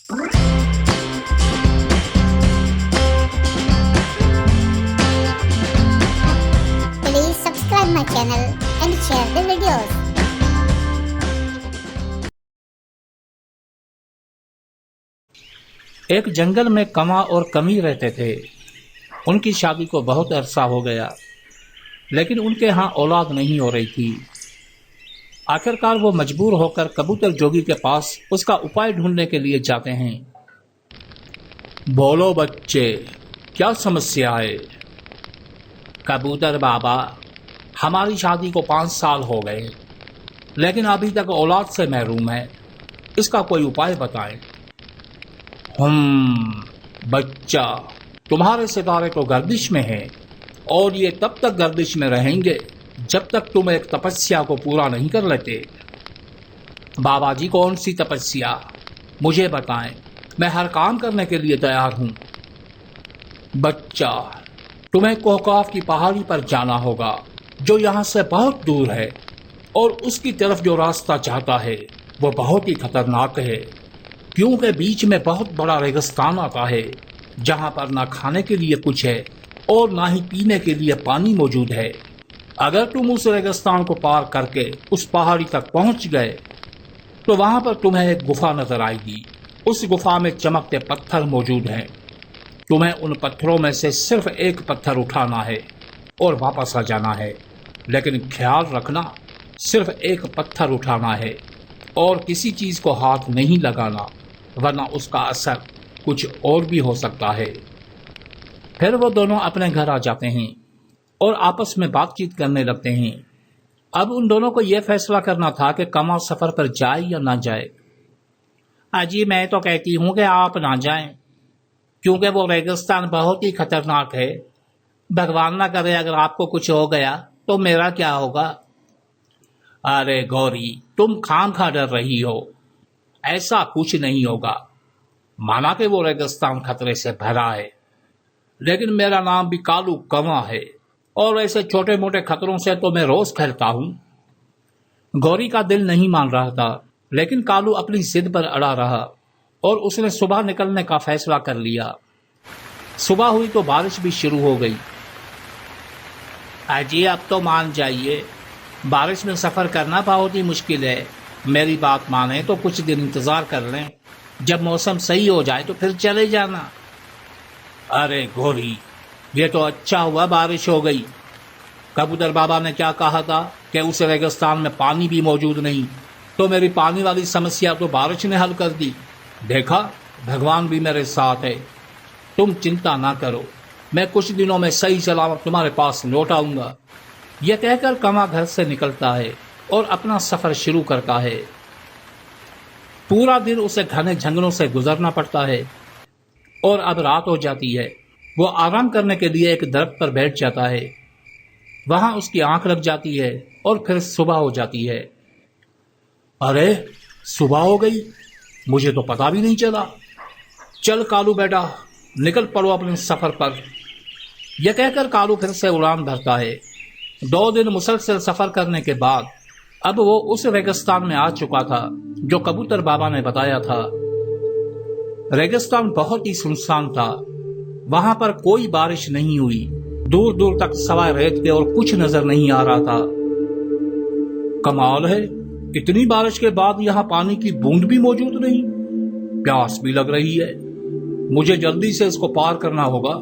Please subscribe my channel and share the videos. एक जंगल में कमा और कमी रहते थे। उनकी शादी को बहुत अरसा हो गया, लेकिन उनके यहाँ औलाद नहीं हो रही थी। आखिरकार वो मजबूर होकर कबूतर जोगी के पास उसका उपाय ढूंढने के लिए जाते हैं। बोलो बच्चे, क्या समस्या है? कबूतर बाबा, हमारी शादी को 5 साल हो गए, लेकिन अभी तक औलाद से महरूम है। इसका कोई उपाय बताएं। बच्चा, तुम्हारे सितारे तो गर्दिश में हैं और ये तब तक गर्दिश में रहेंगे जब तक तुम एक तपस्या को पूरा नहीं कर लेते। बाबा जी, कौन सी तपस्या? मुझे बताएं, मैं हर काम करने के लिए तैयार हूं। बच्चा, तुम्हें कोहकाफ की पहाड़ी पर जाना होगा, जो यहाँ से बहुत दूर है, और उसकी तरफ जो रास्ता चाहता है वो बहुत ही खतरनाक है, क्योंकि बीच में बहुत बड़ा रेगिस्तान आता है, जहाँ पर ना खाने के लिए कुछ है और ना ही पीने के लिए पानी मौजूद है। अगर तुम उस रेगिस्तान को पार करके उस पहाड़ी तक पहुंच गए तो वहां पर तुम्हें एक गुफा नजर आएगी। उस गुफा में चमकते पत्थर मौजूद हैं। तुम्हें उन पत्थरों में से सिर्फ एक पत्थर उठाना है और वापस आ जाना है, लेकिन ख्याल रखना, सिर्फ एक पत्थर उठाना है और किसी चीज को हाथ नहीं लगाना, वरना उसका असर कुछ और भी हो सकता है। फिर वो दोनों अपने घर आ जाते हैं और आपस में बातचीत करने लगते हैं। अब उन दोनों को यह फैसला करना था कि कमा सफर पर जाए या ना जाए। अजी, मैं तो कहती हूं कि आप ना जाएं, क्योंकि वो रेगिस्तान बहुत ही खतरनाक है। भगवान ना करे अगर आपको कुछ हो गया तो मेरा क्या होगा? अरे गौरी, तुम खामखा डर रही हो। ऐसा कुछ नहीं होगा। माना कि वो रेगिस्तान खतरे से भरा है, लेकिन मेरा नाम भी कालू कमा है और ऐसे छोटे मोटे खतरों से तो मैं रोज खेलता हूं। गौरी का दिल नहीं मान रहा था, लेकिन कालू अपनी जिद पर अड़ा रहा और उसने सुबह निकलने का फैसला कर लिया। सुबह हुई तो बारिश भी शुरू हो गई। अजी, अब तो मान जाइए, बारिश में सफर करना बहुत ही मुश्किल है। मेरी बात माने तो कुछ दिन इंतजार कर लें, जब मौसम सही हो जाए तो फिर चले जाना। अरे गौरी, ये तो अच्छा हुआ बारिश हो गई। कबूतर बाबा ने क्या कहा था कि उस रेगिस्तान में पानी भी मौजूद नहीं, तो मेरी पानी वाली समस्या तो बारिश ने हल कर दी। देखा, भगवान भी मेरे साथ है। तुम चिंता ना करो, मैं कुछ दिनों में सही सलामत तुम्हारे पास लौट आऊंगा। यह कहकर कमा घर से निकलता है और अपना सफर शुरू करता है। पूरा दिन उसे घने जंगलों से गुजरना पड़ता है और अब रात हो जाती है। वो आराम करने के लिए एक दरख्त पर बैठ जाता है। वहां उसकी आंख लग जाती है और फिर सुबह हो जाती है। अरे, सुबह हो गई, मुझे तो पता भी नहीं चला। चल कालू बेटा, निकल पड़ो अपने सफर पर। यह कहकर कालू फिर से उड़ान भरता है। 2 दिन मुसलसल सफर करने के बाद अब वो उस रेगिस्तान में आ चुका था जो कबूतर बाबा ने बताया था। रेगिस्तान बहुत ही सुनसान था। वहां पर कोई बारिश नहीं हुई। दूर दूर तक सवाए रेत थे और कुछ नजर नहीं आ रहा था। कमाल है, इतनी बारिश के बाद यहाँ पानी की बूंद भी मौजूद नहीं। प्यास भी लग रही है। मुझे जल्दी से इसको पार करना होगा।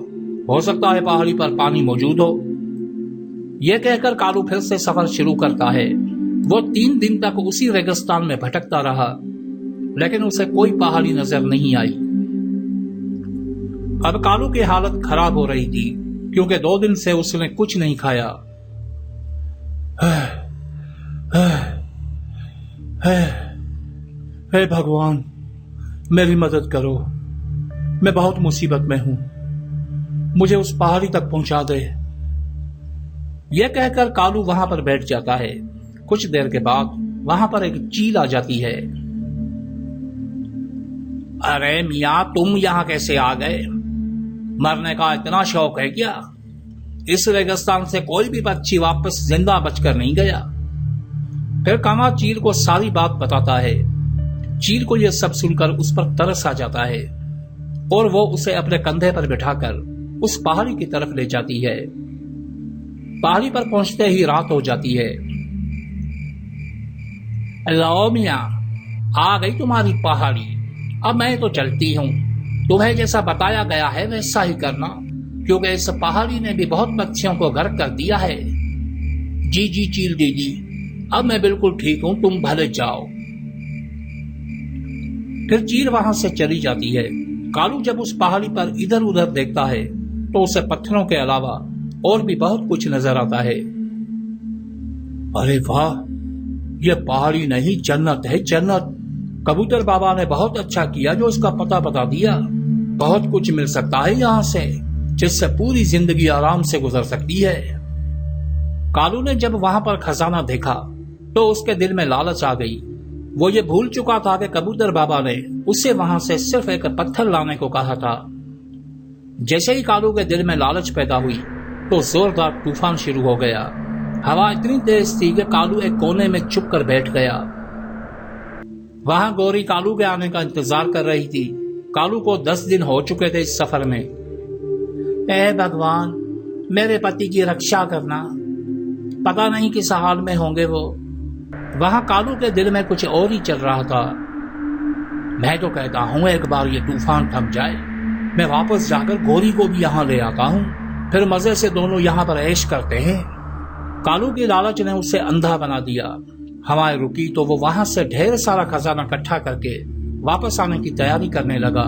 हो सकता है पहाड़ी पर पानी मौजूद हो। यह कहकर कालू फिर से सफर शुरू करता है। वो 3 दिन तक उसी रेगिस्तान में भटकता रहा, लेकिन उसे कोई पहाड़ी नजर नहीं आई। अब कालू की हालत खराब हो रही थी, क्योंकि 2 दिन से उसने कुछ नहीं खाया। हे भगवान, मेरी मदद करो। मैं बहुत मुसीबत में हूं। मुझे उस पहाड़ी तक पहुंचा दे। यह कहकर कालू वहां पर बैठ जाता है। कुछ देर के बाद वहां पर एक चील आ जाती है। अरे मियाँ, तुम यहाँ कैसे आ गए? मरने का इतना शौक है क्या? इस रेगिस्तान से कोई भी पक्षी वापस जिंदा बचकर नहीं गया। फिर कामा चील को सारी बात बताता है। चील को यह सब सुनकर उस पर तरस आ जाता है और वो उसे अपने कंधे पर बिठाकर उस पहाड़ी की तरफ ले जाती है। पहाड़ी पर पहुंचते ही रात हो जाती है। लो मियां, आ गई तुम्हारी पहाड़ी, अब मैं तो चलती हूँ। तुम्हें जैसा बताया गया है वैसा ही करना, क्योंकि इस पहाड़ी ने भी बहुत पक्षियों को गर्क कर दिया है। जी जी चील दीदी, अब मैं बिल्कुल ठीक हूँ, तुम भले जाओ। फिर चील वहां से चली जाती है। कालू जब उस पहाड़ी पर इधर उधर देखता है तो उसे पत्थरों के अलावा और भी बहुत कुछ नजर आता है। अरे वाह, यह पहाड़ी नहीं जन्नत है, जन्नत। कबूतर बाबा ने बहुत अच्छा किया जो इसका पता बता दिया। बहुत कुछ मिल सकता है यहाँ से, जिससे पूरी जिंदगी आराम से गुजर सकती है। कालू ने जब वहां पर खजाना देखा तो उसके दिल में लालच आ गई। वो ये भूल चुका था कि कबूतर बाबा ने उसे वहां से सिर्फ एक पत्थर लाने को कहा था। जैसे ही कालू के दिल में लालच पैदा हुई तो जोरदार तूफान शुरू हो गया। हवा इतनी तेज थी कि कालू एक कोने में चुप कर बैठ गया। वहां गौरी कालू के आने का इंतजार कर रही थी। कालू को 10 दिन हो चुके थे इस सफर में। ए भगवान, मेरे पति की रक्षा करना, पता नहीं किस हाल में होंगे वो। वहां कालू के दिल में कुछ और ही चल रहा था। मैं तो कहता हूं एक बार ये तूफान थम जाए, मैं वापस जाकर गौरी को भी यहाँ ले आता हूँ, फिर मजे से दोनों यहाँ पर ऐश करते हैं। कालू की लालच ने उसे अंधा बना दिया। हवाएं रुकी तो वो वहां से ढेर सारा खजाना इकट्ठा करके वापस आने की तैयारी करने लगा।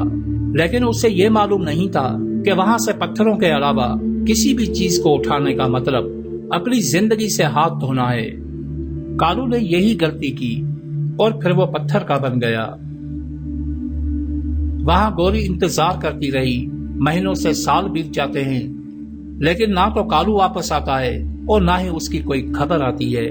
लेकिन उसे ये मालूम नहीं था कि वहां से पत्थरों के अलावा किसी भी चीज को उठाने का मतलब अपनी जिंदगी से हाथ धोना है। कालू ने यही गलती की और फिर वो पत्थर का बन गया। वहां गौरी इंतजार करती रही। महीनों से साल बीत जाते हैं, लेकिन ना तो कालू वापस आता है और ना ही उसकी कोई खबर आती है।